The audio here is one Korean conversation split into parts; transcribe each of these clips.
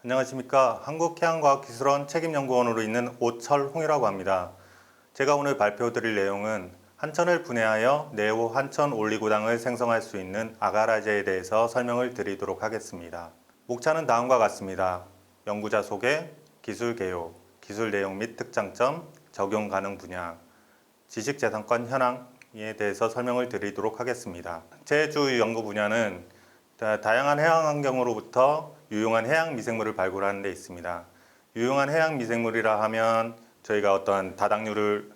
안녕하십니까. 한국해양과학기술원 책임연구원으로 있는 오철홍이라고 합니다. 제가 오늘 발표드릴 내용은 한천을 분해하여 네오 한천 올리고당을 생성할 수 있는 아가라제에 대해서 설명을 드리도록 하겠습니다. 목차는 다음과 같습니다. 연구자 소개, 기술 개요, 기술 내용 및 특장점, 적용 가능 분야, 지식재산권 현황에 대해서 설명을 드리도록 하겠습니다. 제 주 연구 분야는 다양한 해양 환경으로부터 유용한 해양 미생물을 발굴하는 데 있습니다. 유용한 해양 미생물이라 하면 저희가 어떤 다당류를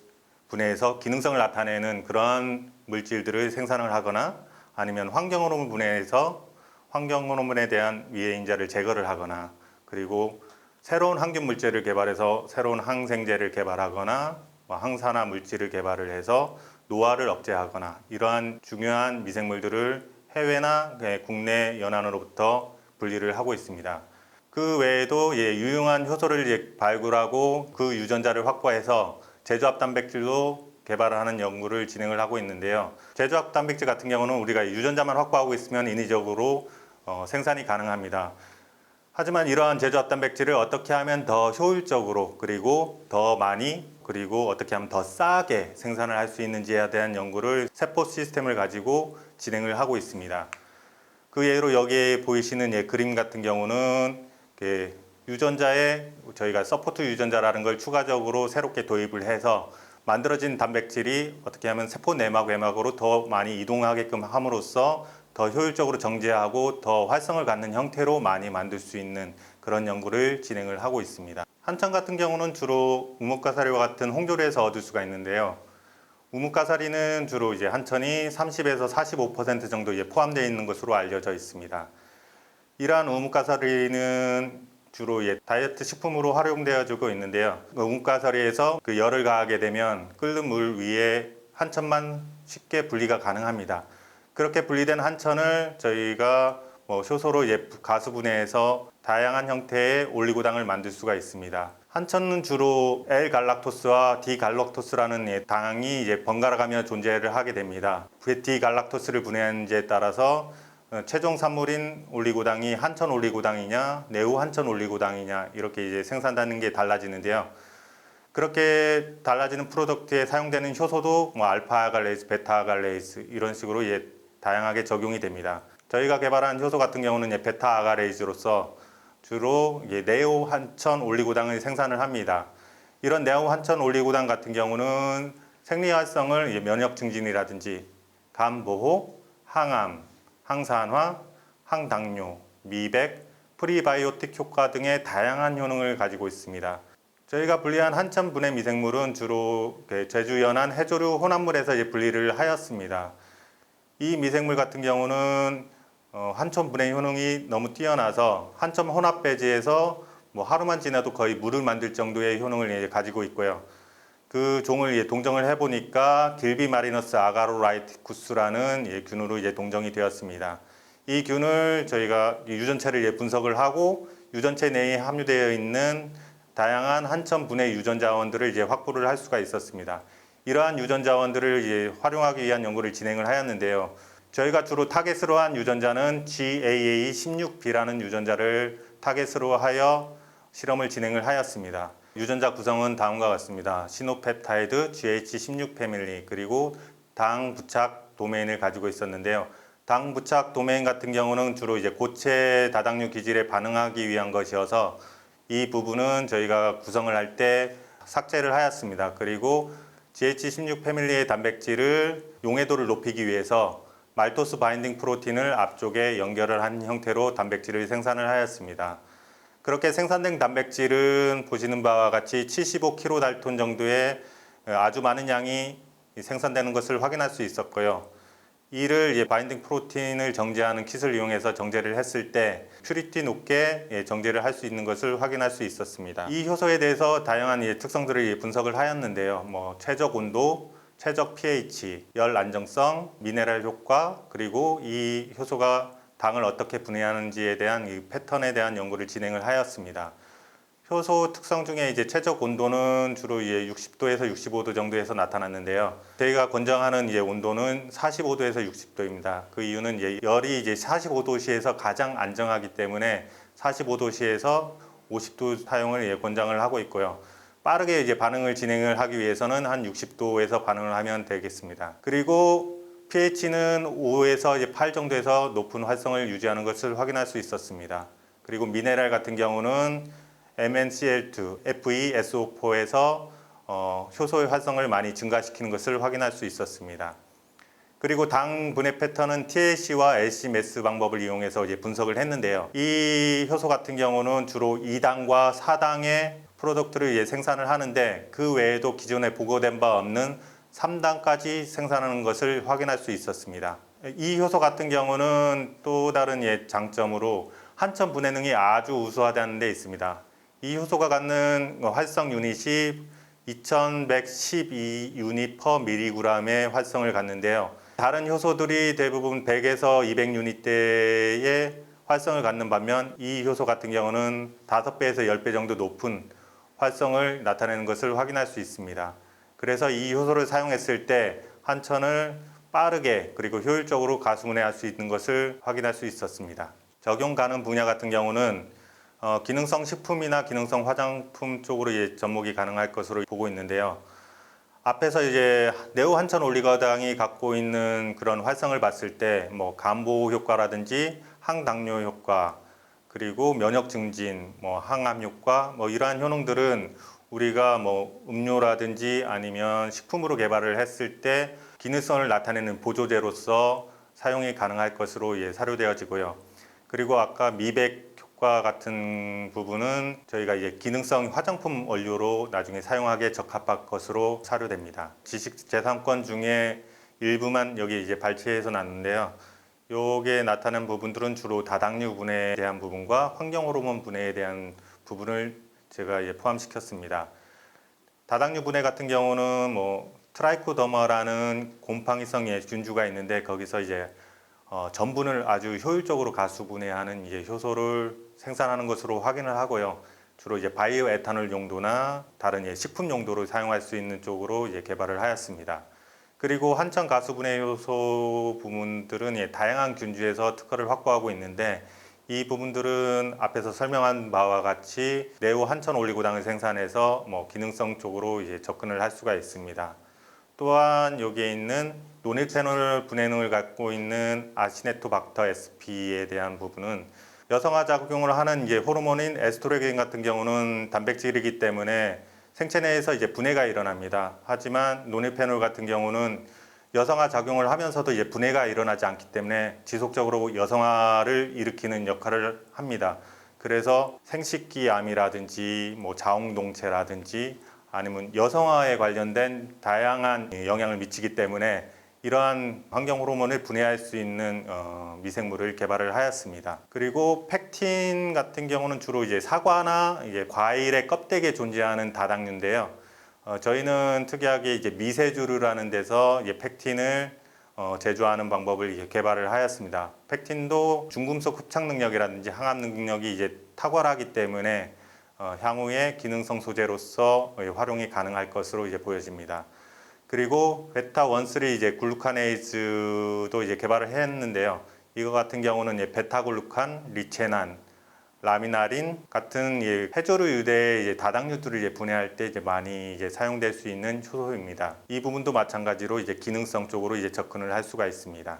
분해해서 기능성을 나타내는 그런 물질들을 생산을 하거나 아니면 환경호르몬 분해해서 환경호르몬에 대한 위해인자를 제거를 하거나 그리고 새로운 항균 물질을 개발해서 새로운 항생제를 개발하거나 항산화 물질을 개발을 해서 노화를 억제하거나 이러한 중요한 미생물들을 해외나 국내 연안으로부터 분리를 하고 있습니다. 그 외에도 유용한 효소를 발굴하고 그 유전자를 확보해서 제조합 단백질도 개발하는 연구를 진행을 하고 있는데요. 제조합 단백질 같은 경우는 우리가 유전자만 확보하고 있으면 인위적으로 생산이 가능합니다. 하지만 이러한 제조합 단백질을 어떻게 하면 더 효율적으로 그리고 더 많이 그리고 어떻게 하면 더 싸게 생산을 할 수 있는지에 대한 연구를 세포 시스템을 가지고 진행을 하고 있습니다. 그 예로 여기에 보이시는 그림 같은 경우는 유전자에 저희가 서포트 유전자라는 걸 추가적으로 새롭게 도입을 해서 만들어진 단백질이 어떻게 하면 세포 내막 외막으로 더 많이 이동하게끔 함으로써 더 효율적으로 정제하고 더 활성을 갖는 형태로 많이 만들 수 있는 그런 연구를 진행을 하고 있습니다. 한천 같은 경우는 주로 우뭇가사리와 같은 홍조류에서 얻을 수가 있는데요. 우뭇가사리는 주로 한천이 30에서 45% 정도 포함되어 있는 것으로 알려져 있습니다. 이러한 우뭇가사리는 주로 다이어트 식품으로 활용되어지고 있는데요. 우뭇가사리에서 그 열을 가하게 되면 끓는 물 위에 한천만 쉽게 분리가 가능합니다. 그렇게 분리된 한천을 저희가 효소로 가수분해해서 다양한 형태의 올리고당을 만들 수가 있습니다. 한천은 주로 L갈락토스와 D갈락토스라는 당이 번갈아가며 존재를 하게 됩니다. D갈락토스를 분해하는 데 따라서 최종 산물인 올리고당이 한천 올리고당이냐 네오 한천 올리고당이냐 이렇게 생산되는 게 달라지는데요. 그렇게 달라지는 프로덕트에 사용되는 효소도 알파 아갈레이스, 베타 아갈레이스 이런 식으로 다양하게 적용이 됩니다. 저희가 개발한 효소 같은 경우는 베타 아갈레이즈로서 주로 네오 한천 올리고당을 생산을 합니다. 이런 네오 한천 올리고당 같은 경우는 생리활성을 면역 증진이라든지 간 보호, 항암, 항산화, 항당뇨, 미백, 프리바이오틱 효과 등의 다양한 효능을 가지고 있습니다. 저희가 분리한 한천 분해 미생물은 주로 제주 연안 해조류 혼합물에서 분리를 하였습니다. 이 미생물 같은 경우는 한천 분해 효능이 너무 뛰어나서 한천 혼합 배지에서 하루만 지나도 거의 물을 만들 정도의 효능을 가지고 있고요. 그 종을 동정을 해보니까 길비 마리너스 아가로라이티쿠스라는 균으로 동정이 되었습니다. 이 균을 저희가 유전체를 분석을 하고 유전체 내에 함유되어 있는 다양한 한천 분해 유전자원들을 확보를 할 수가 있었습니다. 이러한 유전자원들을 활용하기 위한 연구를 진행을 하였는데요. 저희가 주로 타겟으로 한 유전자는 GAA16B라는 유전자를 타겟으로 하여 실험을 진행을 하였습니다. 유전자 구성은 다음과 같습니다. 시노펩타이드 GH16 패밀리 그리고 당 부착 도메인을 가지고 있었는데요. 당 부착 도메인 같은 경우는 주로 고체 다당류 기질에 반응하기 위한 것이어서 이 부분은 저희가 구성을 할 때 삭제를 하였습니다. 그리고 GH16 패밀리의 단백질을 용해도를 높이기 위해서 말토스 바인딩 프로틴을 앞쪽에 연결을 한 형태로 단백질을 생산을 하였습니다. 그렇게 생산된 단백질은 보시는 바와 같이 75kDalton 정도의 아주 많은 양이 생산되는 것을 확인할 수 있었고요. 이를 바인딩 프로틴을 정제하는 킷을 이용해서 정제를 했을 때 퓨리티 높게 정제를 할 수 있는 것을 확인할 수 있었습니다. 이 효소에 대해서 다양한 특성들을 분석을 하였는데요. 최적 온도, 최적 pH, 열 안정성, 미네랄 효과, 그리고 이 효소가 당을 어떻게 분해하는지에 대한 이 패턴에 대한 연구를 진행을 하였습니다. 효소 특성 중에 최적 온도는 주로 60도에서 65도 정도에서 나타났는데요. 저희가 권장하는 온도는 45도에서 60도입니다. 그 이유는 열이 45도씨에서 가장 안정하기 때문에 45도씨에서 50도 사용을 권장을 하고 있고요. 빠르게 이제 반응을 진행을 하기 위해서는 한 60도에서 반응을 하면 되겠습니다. 그리고 pH는 5에서 이제 8 정도에서 높은 활성을 유지하는 것을 확인할 수 있었습니다. 그리고 미네랄 같은 경우는 MnCl2, FeSO4에서 효소의 활성을 많이 증가시키는 것을 확인할 수 있었습니다. 그리고 당 분해 패턴은 TLC와 LC-MES 방법을 이용해서 이제 분석을 했는데요. 이 효소 같은 경우는 주로 2당과 4당의 프로덕트를 생산을 하는데 그 외에도 기존에 보고된 바 없는 3당까지 생산하는 것을 확인할 수 있었습니다. 이 효소 같은 경우는 또 다른 장점으로 한천 분해능이 아주 우수하다는 데 있습니다. 이 효소가 갖는 활성 유닛이 2112 유닛 per mg의 활성을 갖는데요. 다른 효소들이 대부분 100에서 200 유닛대의 활성을 갖는 반면 이 효소 같은 경우는 5배에서 10배 정도 높은 활성을 나타내는 것을 확인할 수 있습니다. 그래서 이 효소를 사용했을 때 한천을 빠르게 그리고 효율적으로 가수분해할 수 있는 것을 확인할 수 있었습니다. 적용 가능 분야 같은 경우는 기능성 식품이나 기능성 화장품 쪽으로 접목이 가능할 것으로 보고 있는데요. 앞에서 네오 한천 올리고당이 갖고 있는 그런 활성을 봤을 때 간보호 효과라든지 항당뇨 효과 그리고 면역 증진, 항암 효과 이러한 효능들은 우리가 음료라든지 아니면 식품으로 개발을 했을 때 기능성을 나타내는 보조제로서 사용이 가능할 것으로 사료되어지고요. 그리고 아까 미백 효과 같은 부분은 저희가 기능성 화장품 원료로 나중에 사용하기에 적합할 것으로 사료됩니다. 지식재산권 중에 일부만 여기 발췌해서 놨는데요. 요게 나타난 부분들은 주로 다당류 분해에 대한 부분과 환경호르몬 분해에 대한 부분을 제가 포함시켰습니다. 다당류 분해 같은 경우는 트라이코더마라는 곰팡이성 균주가 있는데 거기서 전분을 아주 효율적으로 가수 분해하는 효소를 생산하는 것으로 확인을 하고요. 주로 바이오 에탄올 용도나 다른 식품 용도로 사용할 수 있는 쪽으로 개발을 하였습니다. 그리고 한천 가수 분해 효소 부분들은 다양한 균주에서 특허를 확보하고 있는데 이 부분들은 앞에서 설명한 바와 같이 네오 한천 올리고당을 생산해서 기능성 쪽으로 접근을 할 수가 있습니다. 또한 여기에 있는 노닐페놀 분해능을 갖고 있는 아시네토박터 SP에 대한 부분은 여성화 작용을 하는 호르몬인 에스트로겐 같은 경우는 단백질이기 때문에 생체 내에서 분해가 일어납니다. 하지만 노닐페놀 같은 경우는 여성화 작용을 하면서도 분해가 일어나지 않기 때문에 지속적으로 여성화를 일으키는 역할을 합니다. 그래서 생식기 암이라든지 자웅동체라든지 아니면 여성화에 관련된 다양한 영향을 미치기 때문에 이러한 환경 호르몬을 분해할 수 있는 미생물을 개발을 하였습니다. 그리고 펙틴 같은 경우는 주로 사과나 과일의 껍데기에 존재하는 다당류인데요. 저희는 특이하게 미세주르라는 데서 펙틴을 제조하는 방법을 개발을 하였습니다. 펙틴도 중금속 흡착 능력이라든지 항암 능력이 탁월하기 때문에 향후에 기능성 소재로서 활용이 가능할 것으로 보여집니다. 그리고 베타-1,3 글루카네이즈도 개발을 했는데요. 이거 같은 경우는 베타글루칸, 리체난, 라미나린 같은 해조류 유대의 다당류들을 분해할 때 많이 사용될 수 있는 효소입니다. 이 부분도 마찬가지로 기능성 쪽으로 접근을 할 수가 있습니다.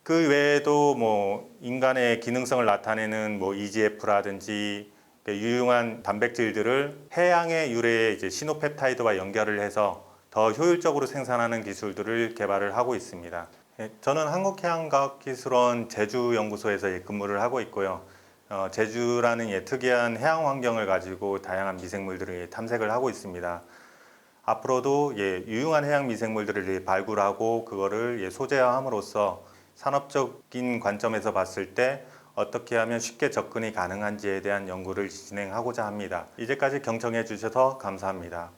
그 외에도 인간의 기능성을 나타내는 EGF라든지 유용한 단백질들을 해양의 유래의 시노펩타이드와 연결을 해서 더 효율적으로 생산하는 기술들을 개발을 하고 있습니다. 저는 한국해양과학기술원 제주연구소에서 근무를 하고 있고요. 제주라는 특이한 해양 환경을 가지고 다양한 미생물들을 탐색을 하고 있습니다. 앞으로도 유용한 해양 미생물들을 발굴하고 그거를 소재화함으로써 산업적인 관점에서 봤을 때 어떻게 하면 쉽게 접근이 가능한지에 대한 연구를 진행하고자 합니다. 이제까지 경청해 주셔서 감사합니다.